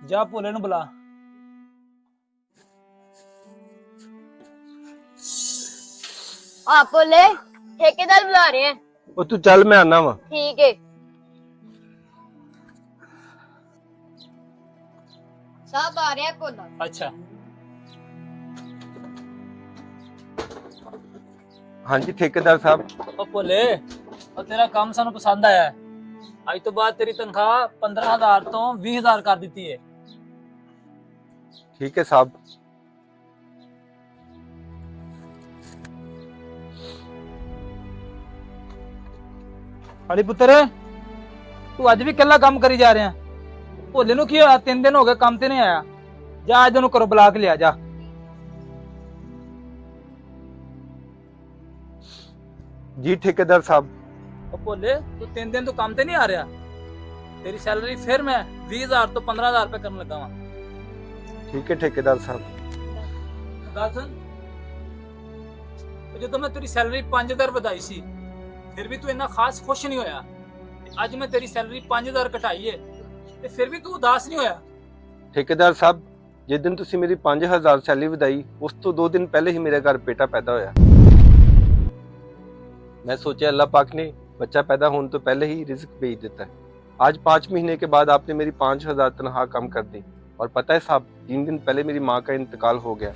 जा भोले नु बुला। आप बोले ठेकेदार बुला रहे हैं। ਉਹ ਤੂੰ ਚੱਲ ਮੈਂ ਆना ਵਾ। ठीक है साहब आ रहे हैं कोला। अच्छा ਹਾਂਜੀ ਠੇਕੇਦਾਰ ਸਾਹਿਬ। ओ भोले और तेरा काम सानू पसंद आया है। आज तो बाद तेरी तनख्वाह 15,000 तो 20,000 कर दी है। ਠੀਕ ਹੈ ਸਾਹਿਬ। अरे पुत्र तू अज भी कला काम करी जा रहा भोले नु की होया 3 दिन हो गए काम ते नहीं आया। जा अज ओनू करो बुला के लिया जा। जी ठेकेदार साहब। ओ भोले तू 3 दिन तो काम ते नहीं आ रहा। तेरी सैलरी फिर मैं 20,000 तो 15,000 रुपए करने लगा वहां। ठीक है ठेकेदार साहब। गल सुन जो तो मैं तेरी सैलरी 5,000 ਵਧਾਈ ਸੀ फिर भी तू इतना खास खुश नहीं होया। आज मैं तेरी सैलरी 5,000 घटाई है ਤੇ ਫਿਰ ਵੀ ਤੂੰ ਉਦਾਸ ਨਹੀਂ ਹੋਇਆ। ਠੇਕੇਦਾਰ ਸਾਹਿਬ ਜਿਸ ਦਿਨ ਤੁਸੀਂ ਮੇਰੀ 5000 ਸੈਲਰੀ ਵਧਾਈ ਉਸ ਤੋਂ 2 दिन पहले ही मेरे घर बेटा पैदा होया। मैं सोचा अल्लाह पाक ने बच्चा पैदा होने तो पहले ही रिज्क भेज देता है। आज 5 महीने के बाद आपने मेरी 5,000 तनख्वाह कम कर दी और पता है साहब 3 दिन पहले मेरी माँ का इंतकाल हो गया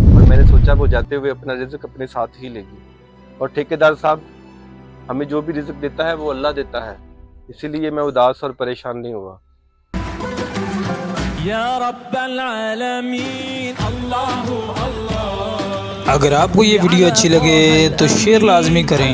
और मैंने सोचा वो जाते हुए अपना रिज्क अपने साथ ही लेगी। और ठेकेदार साहब हमें जो भी रिज्क देता है वो अल्लाह देता है, इसीलिए मैं उदास और परेशान नहीं हुआ। या रब्बल आलमीन अल्लाहु अल्लाह। अगर आपको ये वीडियो अच्छी लगे तो शेयर लाजमी करें।